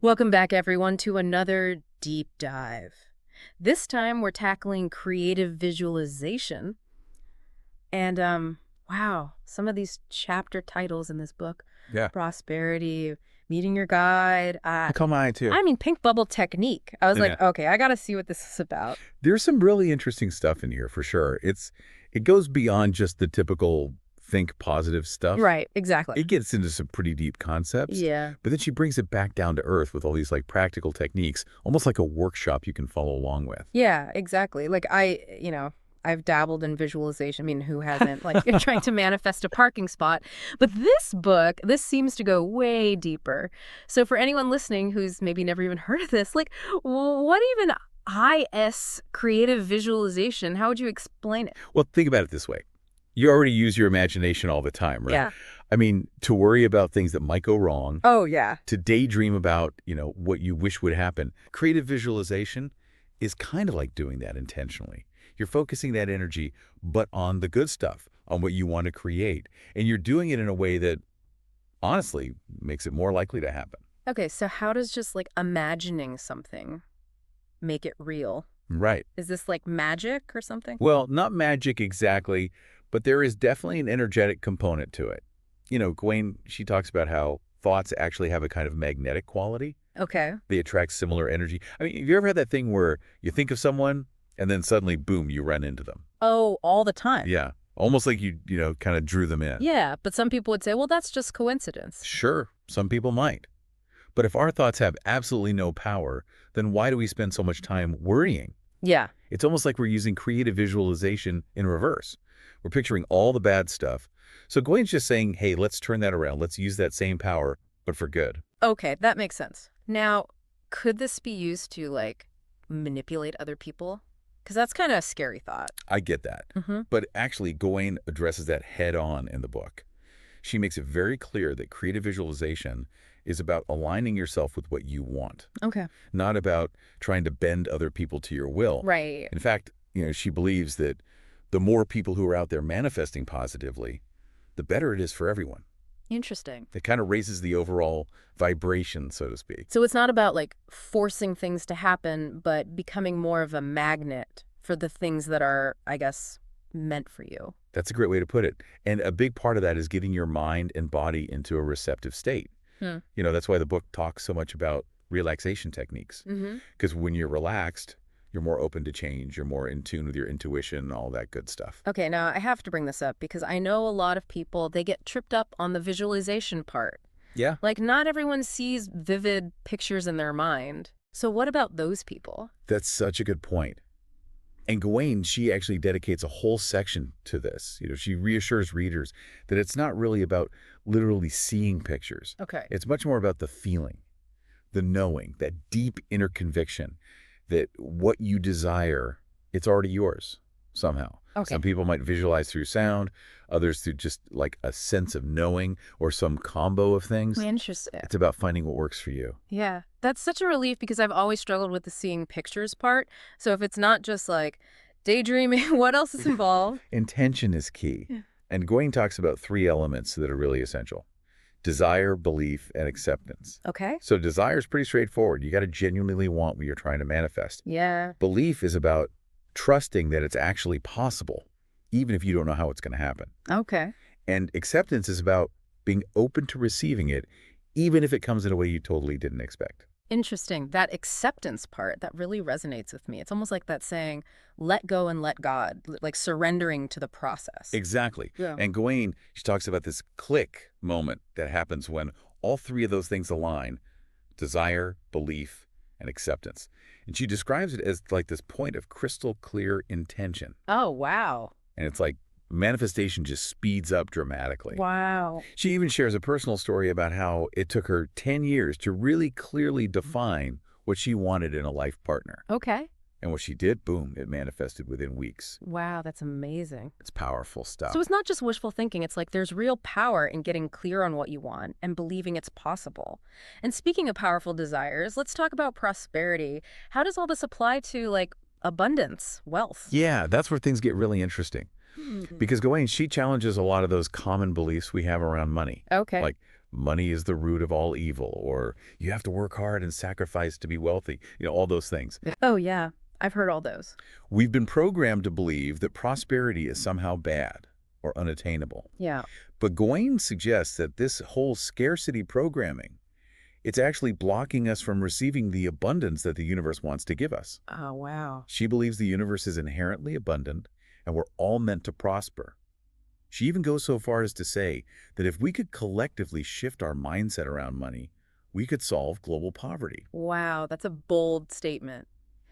Welcome back, everyone, to another deep dive. This time, we're tackling creative visualization. And, wow, some of these chapter titles in this book, Yeah, prosperity, meeting your guide, I call mine too. I mean, pink bubble technique. I was Yeah. like, okay, I gotta see what this is about. There's some really interesting stuff in here for sure. It goes beyond just the typical think positive stuff. Right, exactly. It gets into some pretty deep concepts, Yeah. but then she brings it back down to earth with all these like practical techniques, almost like a workshop you can follow along with. Yeah, exactly. Like I've dabbled in visualization. I mean, who hasn't? Like you're trying to manifest a parking spot. But this book, this seems to go way deeper. So for anyone listening who's maybe never even heard of this, like what even IS creative visualization? How would you explain it? Well, think about it this way. You already use your imagination all the time, right? Yeah. I mean, to worry about things that might go wrong, Oh, yeah. to daydream about, what you wish would happen. Creative visualization is kind of like doing that intentionally. You're focusing that energy, but on the good stuff, on what you want to create. And you're doing it in a way that, honestly, makes it more likely to happen. Okay, so how does just like imagining something make it real? Right. Is this like magic or something? Well, not magic exactly, but there is definitely an energetic component to it. Gawain, she talks about how thoughts actually have a kind of magnetic quality. Okay. They attract similar energy. I mean, have you ever had that thing where you think of someone and then suddenly, boom, you run into them? Oh, all the time. Yeah. Almost like you kind of drew them in. Yeah, but some people would say, well, that's just coincidence. Sure, some people might. But if our thoughts have absolutely no power, then why do we spend so much time worrying? Yeah. It's almost like we're using creative visualization in reverse. We're picturing all the bad stuff. So Gawain's just saying, hey, let's turn that around. Let's use that same power, but for good. Okay, that makes sense. Now, could this be used to, like, manipulate other people? Because that's kind of a scary thought. I get that. Mm-hmm. But actually, Gawain addresses that head on in the book. She makes it very clear that creative visualization is about aligning yourself with what you want, Okay. not about trying to bend other people to your will. Right. In fact, she believes that the more people who are out there manifesting positively, the better it is for everyone. Interesting. It kind of raises the overall vibration, so to speak. So it's not about, like, forcing things to happen, but becoming more of a magnet for the things that are, I guess, meant for you. That's a great way to put it. And a big part of that is getting your mind and body into a receptive state. Hmm. That's why the book talks so much about relaxation techniques. Mm-hmm. Because when you're relaxed, you're more open to change. You're more in tune with your intuition, all that good stuff. Okay, now I have to bring this up because I know a lot of people, they get tripped up on the visualization part. Yeah. Like, not everyone sees vivid pictures in their mind. So what about those people? That's such a good point. And Gawain, she actually dedicates a whole section to this. She reassures readers that it's not really about literally seeing pictures. Okay. It's much more about the feeling, the knowing, that deep inner conviction that what you desire, it's already yours somehow. Okay. Some people might visualize through sound, others through just like a sense of knowing or some combo of things. Interesting. It's about finding what works for you. Yeah, that's such a relief because I've always struggled with the seeing pictures part. So if it's not just like daydreaming, what else is involved? Intention is key. Yeah. And Gawain talks about 3 elements that are really essential: desire, belief, and acceptance. Okay. So desire is pretty straightforward. You got to genuinely want what you're trying to manifest. Yeah. Belief is about trusting that it's actually possible, even if you don't know how it's going to happen. Okay. And acceptance is about being open to receiving it, even if it comes in a way you totally didn't expect. Interesting. That acceptance part, that really resonates with me. It's almost like that saying, let go and let God, like surrendering to the process. Exactly. Yeah. And Gawain, she talks about this click moment that happens when all 3 of those things align: desire, belief, and acceptance. And she describes it as like this point of crystal clear intention. Oh, wow. And it's like manifestation just speeds up dramatically. Wow. She even shares a personal story about how it took her 10 years to really clearly define what she wanted in a life partner. Okay. And what she did, boom, it manifested within weeks. Wow, that's amazing. It's powerful stuff. So it's not just wishful thinking. It's like there's real power in getting clear on what you want and believing it's possible. And speaking of powerful desires, let's talk about prosperity. How does all this apply to, like, abundance, wealth? Yeah, that's where things get really interesting. Because Gawain, she challenges a lot of those common beliefs we have around money. Okay. Like money is the root of all evil, or you have to work hard and sacrifice to be wealthy, all those things. Oh, yeah. I've heard all those. We've been programmed to believe that prosperity is somehow bad or unattainable. Yeah. But Gawain suggests that this whole scarcity programming, it's actually blocking us from receiving the abundance that the universe wants to give us. Oh, wow. She believes the universe is inherently abundant and we're all meant to prosper. She even goes so far as to say that if we could collectively shift our mindset around money, we could solve global poverty. Wow, that's a bold statement.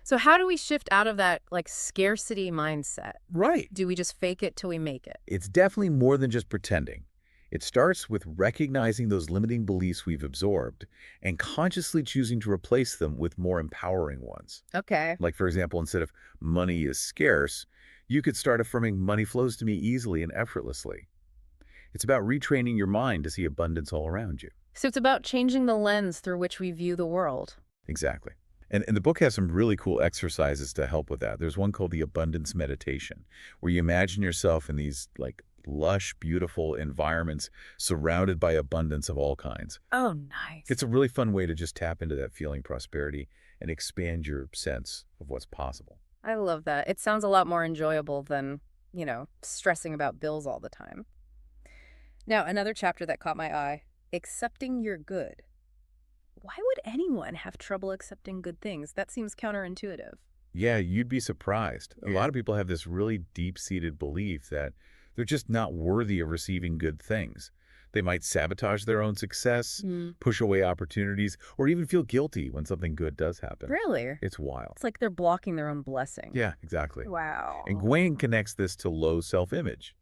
So how do we shift out of that, like, scarcity mindset? Right. Do we just fake it till we make it? It's definitely more than just pretending. It starts with recognizing those limiting beliefs we've absorbed and consciously choosing to replace them with more empowering ones. Okay. Like, for example, instead of money is scarce, you could start affirming money flows to me easily and effortlessly. It's about retraining your mind to see abundance all around you. So it's about changing the lens through which we view the world. Exactly. And the book has some really cool exercises to help with that. There's one called the Abundance Meditation, where you imagine yourself in these like lush, beautiful environments surrounded by abundance of all kinds. Oh, nice. It's a really fun way to just tap into that feeling prosperity and expand your sense of what's possible. I love that. It sounds a lot more enjoyable than, stressing about bills all the time. Now, another chapter that caught my eye, accepting your good. Why would anyone have trouble accepting good things? That seems counterintuitive. Yeah, you'd be surprised. A Yeah. lot of people have this really deep-seated belief that they're just not worthy of receiving good things. They might sabotage their own success, push away opportunities, or even feel guilty when something good does happen. Really? It's wild. It's like they're blocking their own blessing. Yeah, exactly. Wow. And Gawain connects this to low self-image.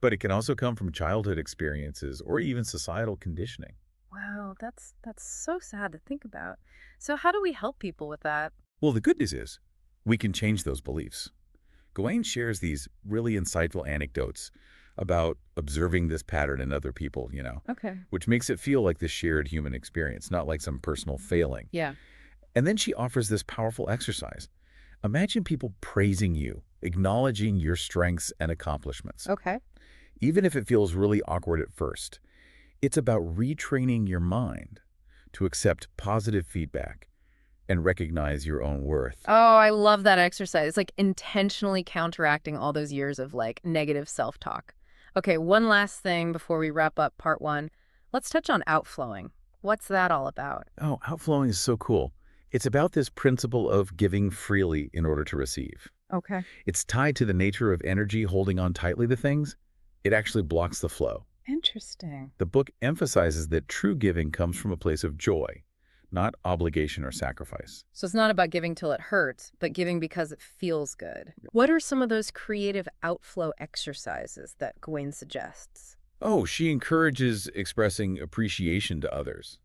But it can also come from childhood experiences or even societal conditioning. Wow, that's so sad to think about. So how do we help people with that? Well, the good news is we can change those beliefs. Gawain shares these really insightful anecdotes about observing this pattern in other people, Okay. which makes it feel like this shared human experience, not like some personal failing. Yeah. And then she offers this powerful exercise. Imagine people praising you, acknowledging your strengths and accomplishments. Okay. Even if it feels really awkward at first, it's about retraining your mind to accept positive feedback and recognize your own worth. Oh, I love that exercise. It's like intentionally counteracting all those years of like negative self-talk. Okay, one last thing before we wrap up part 1. Let's touch on outflowing. What's that all about? Oh, outflowing is so cool. It's about this principle of giving freely in order to receive. Okay. It's tied to the nature of energy holding on tightly to things. It actually blocks the flow. Interesting. The book emphasizes that true giving comes from a place of joy, not obligation or sacrifice. So it's not about giving till it hurts, but giving because it feels good. What are some of those creative outflow exercises that Gawain suggests? Oh, she encourages expressing appreciation to others,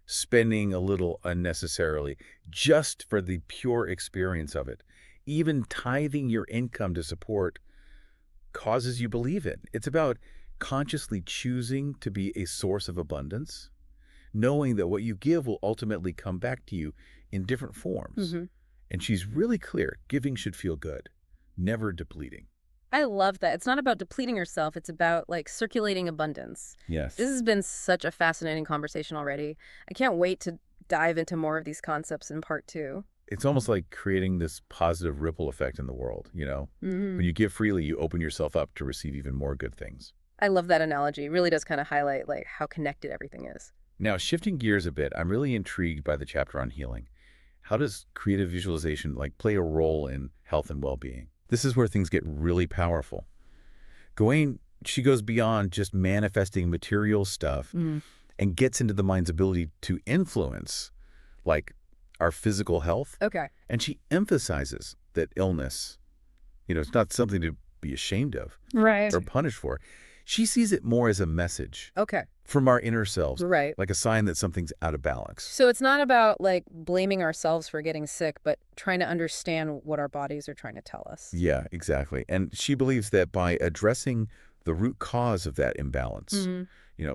spending a little unnecessarily just for the pure experience of it. Even tithing your income to support causes you believe in. It's about consciously choosing to be a source of abundance, knowing that what you give will ultimately come back to you in different forms. And she's really clear, giving should feel good, never depleting. I love that. It's not about depleting yourself. It's about like circulating abundance. Yes. This has been such a fascinating conversation already. I can't wait to dive into more of these concepts in part 2. It's almost like creating this positive ripple effect in the world, When you give freely, you open yourself up to receive even more good things. I love that analogy. It really does kind of highlight like how connected everything is. Now, shifting gears a bit, I'm really intrigued by the chapter on healing. How does creative visualization play a role in health and well-being? This is where things get really powerful. Gawain, she goes beyond just manifesting material stuff and gets into the mind's ability to influence, our physical health. Okay. And she emphasizes that illness, it's not something to be ashamed of Right. or punished for. She sees it more as a message Okay. from our inner selves, Right. like a sign that something's out of balance. So it's not about like blaming ourselves for getting sick, but trying to understand what our bodies are trying to tell us. Yeah, exactly. And she believes that by addressing the root cause of that imbalance,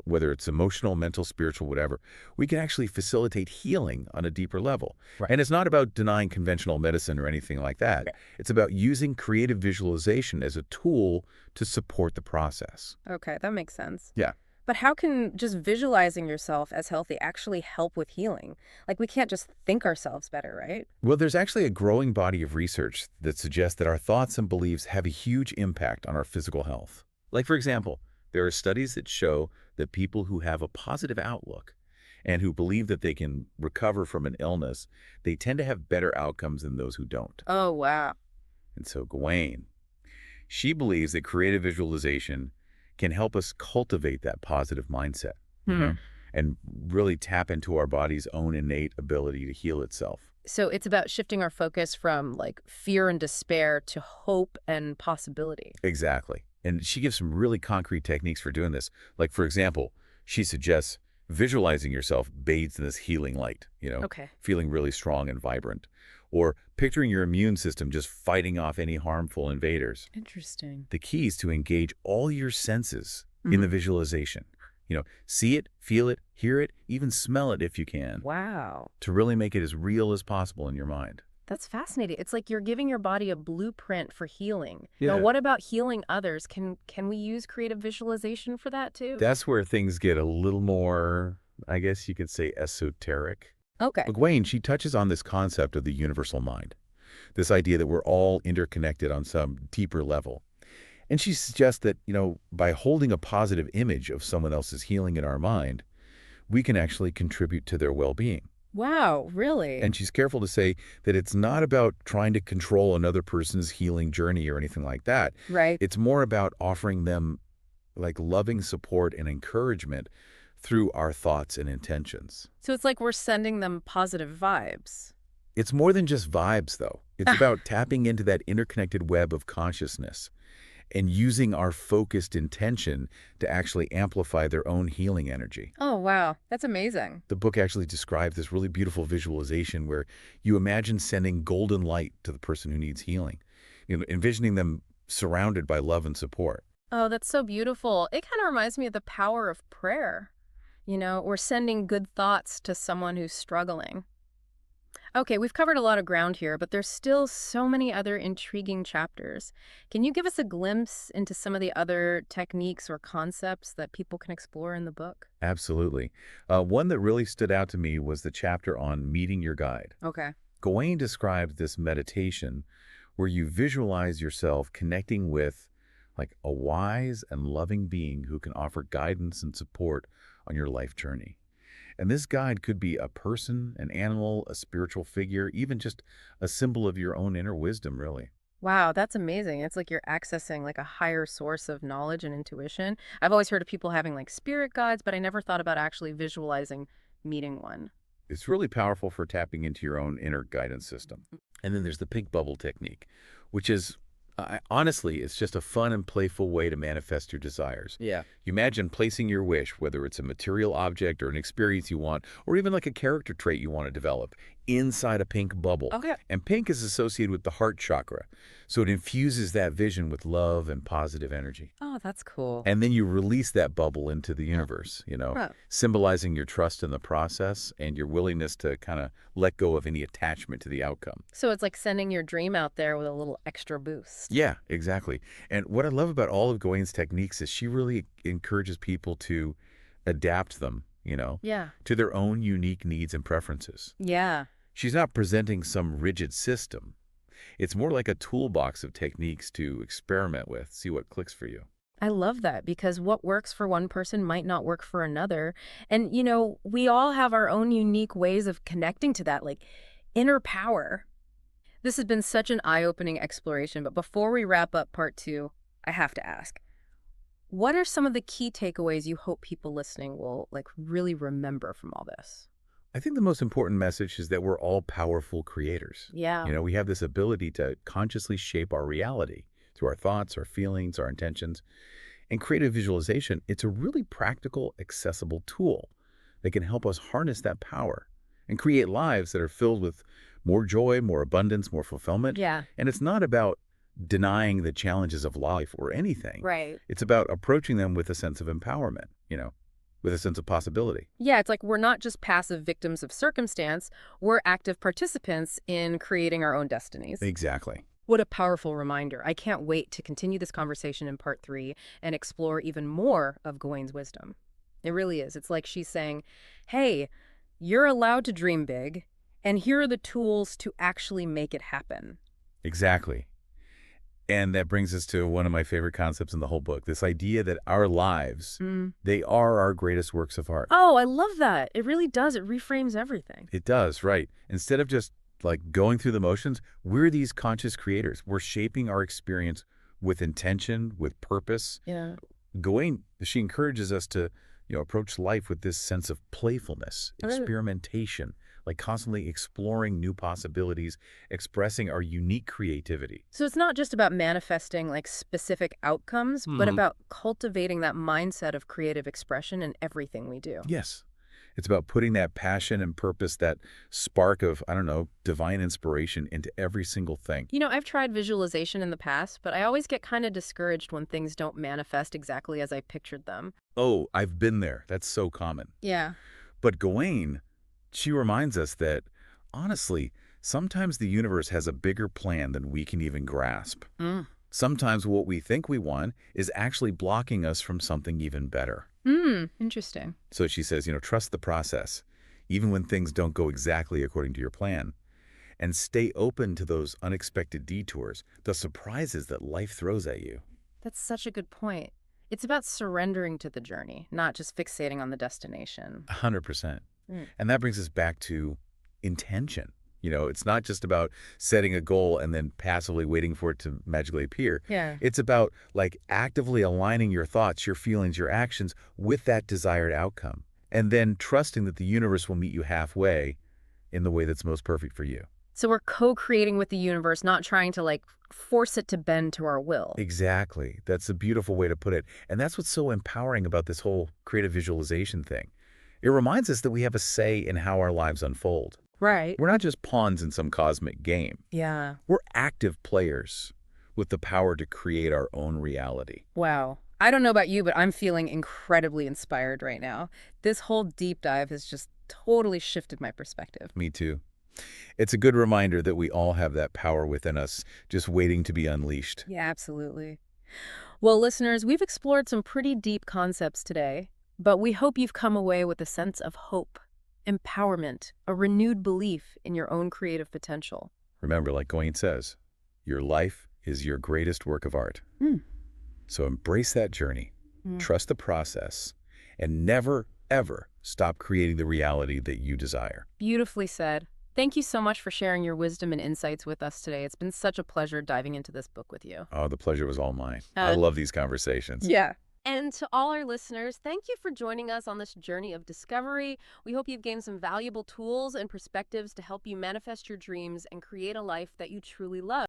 whether it's emotional, mental, spiritual, whatever, we can actually facilitate healing on a deeper level. Right. And it's not about denying conventional medicine or anything like that. Okay. It's about using creative visualization as a tool to support the process. Okay, that makes sense. Yeah. But how can just visualizing yourself as healthy actually help with healing? Like, we can't just think ourselves better, right? Well, there's actually a growing body of research that suggests that our thoughts and beliefs have a huge impact on our physical health. Like, for example, there are studies that show that people who have a positive outlook and who believe that they can recover from an illness, they tend to have better outcomes than those who don't. Oh, wow. And so Gawain, she believes that creative visualization can help us cultivate that positive mindset, Hmm. and really tap into our body's own innate ability to heal itself. So it's about shifting our focus from like fear and despair to hope and possibility. Exactly. And she gives some really concrete techniques for doing this. Like, for example, she suggests visualizing yourself bathed in this healing light, Okay. feeling really strong and vibrant. Or picturing your immune system just fighting off any harmful invaders. Interesting. The key is to engage all your senses in the visualization. See it, feel it, hear it, even smell it if you can, Wow. to really make it as real as possible in your mind. That's fascinating. It's like you're giving your body a blueprint for healing. Now, Yeah. what about healing others? Can we use creative visualization for that too? That's where things get a little more, I guess you could say, esoteric. Okay. McGuane, she touches on this concept of the universal mind, this idea that we're all interconnected on some deeper level. And she suggests that, by holding a positive image of someone else's healing in our mind, we can actually contribute to their well-being. Wow, really? And she's careful to say that it's not about trying to control another person's healing journey or anything like that. Right. It's more about offering them like loving support and encouragement through our thoughts and intentions. So it's like we're sending them positive vibes. It's more than just vibes, though. It's about tapping into that interconnected web of consciousness and using our focused intention to actually amplify their own healing energy. Oh, wow. That's amazing. The book actually describes this really beautiful visualization where you imagine sending golden light to the person who needs healing, envisioning them surrounded by love and support. Oh, that's so beautiful. It kind of reminds me of the power of prayer. We're sending good thoughts to someone who's struggling. Okay, we've covered a lot of ground here, but there's still so many other intriguing chapters. Can you give us a glimpse into some of the other techniques or concepts that people can explore in the book? Absolutely. One that really stood out to me was the chapter on meeting your guide. Okay. Gawain describes this meditation where you visualize yourself connecting with like a wise and loving being who can offer guidance and support on your life journey. And this guide could be a person, an animal, a spiritual figure, even just a symbol of your own inner wisdom, really. Wow, that's amazing. It's like you're accessing like a higher source of knowledge and intuition. I've always heard of people having like spirit guides, but I never thought about actually visualizing meeting one. It's really powerful for tapping into your own inner guidance system. And then there's the pink bubble technique, which is, honestly, it's just a fun and playful way to manifest your desires. Yeah. You imagine placing your wish, whether it's a material object or an experience you want, or even like a character trait you want to develop, inside a pink bubble. Okay. And pink is associated with the heart chakra, so it infuses that vision with love and positive energy. Oh, that's cool. And then you release that bubble into the universe, Huh. symbolizing your trust in the process and your willingness to kind of let go of any attachment to the outcome. So it's like sending your dream out there with a little extra boost. Yeah, exactly. And what I love about all of Gawain's techniques is she really encourages people to adapt them, Yeah. to their own unique needs and preferences. Yeah. She's not presenting some rigid system. It's more like a toolbox of techniques to experiment with, see what clicks for you. I love that because what works for one person might not work for another. And, we all have our own unique ways of connecting to that, like inner power. This has been such an eye-opening exploration, but before we wrap up part 2, I have to ask, what are some of the key takeaways you hope people listening will like really remember from all this? I think the most important message is that we're all powerful creators. Yeah. We have this ability to consciously shape our reality through our thoughts, our feelings, our intentions. And creative visualization, it's a really practical, accessible tool that can help us harness that power and create lives that are filled with more joy, more abundance, more fulfillment. Yeah. And it's not about denying the challenges of life or anything. Right. It's about approaching them with a sense of empowerment, with a sense of possibility. Yeah, it's like we're not just passive victims of circumstance, we're active participants in creating our own destinies. Exactly. What a powerful reminder. I can't wait to continue this conversation in part 3 and explore even more of Gawain's wisdom. It really is. It's like she's saying, hey, you're allowed to dream big, and here are the tools to actually make it happen. Exactly. And that brings us to one of my favorite concepts in the whole book, this idea that our lives, Mm. they are our greatest works of art. Oh, I love that. It really does. It reframes everything. It does, right. Instead of just like going through the motions, we're these conscious creators. We're shaping our experience with intention, with purpose. Yeah. Gawain, she encourages us to, approach life with this sense of playfulness, Oh, really? experimentation, like constantly exploring new possibilities, expressing our unique creativity. So it's not just about manifesting like specific outcomes, but about cultivating that mindset of creative expression in everything we do. Yes. It's about putting that passion and purpose, that spark of, I don't know, divine inspiration into every single thing. I've tried visualization in the past, but I always get kind of discouraged when things don't manifest exactly as I pictured them. Oh, I've been there. That's so common. Yeah. But Gawain, she reminds us that, honestly, sometimes the universe has a bigger plan than we can even grasp. Mm. Sometimes what we think we want is actually blocking us from something even better. Interesting. So she says, trust the process, even when things don't go exactly according to your plan, and stay open to those unexpected detours, the surprises that life throws at you. That's such a good point. It's about surrendering to the journey, not just fixating on the destination. 100%. Mm. And that brings us back to intention. It's not just about setting a goal and then passively waiting for it to magically appear. Yeah. It's about like actively aligning your thoughts, your feelings, your actions with that desired outcome. And then trusting that the universe will meet you halfway in the way that's most perfect for you. So we're co-creating with the universe, not trying to like force it to bend to our will. Exactly. That's a beautiful way to put it. And that's what's so empowering about this whole creative visualization thing. It reminds us that we have a say in how our lives unfold. Right. We're not just pawns in some cosmic game. Yeah. We're active players with the power to create our own reality. Wow. I don't know about you, but I'm feeling incredibly inspired right now. This whole deep dive has just totally shifted my perspective. Me too. It's a good reminder that we all have that power within us, just waiting to be unleashed. Yeah, absolutely. Well, listeners, we've explored some pretty deep concepts today, but we hope you've come away with a sense of hope, empowerment, a renewed belief in your own creative potential. Remember, like Gawain says, your life is your greatest work of art. Mm. So embrace that journey, Mm. trust the process, and never, ever stop creating the reality that you desire. Beautifully said. Thank you so much for sharing your wisdom and insights with us today. It's been such a pleasure diving into this book with you. Oh, the pleasure was all mine. I love these conversations. Yeah. And to all our listeners, thank you for joining us on this journey of discovery. We hope you've gained some valuable tools and perspectives to help you manifest your dreams and create a life that you truly love.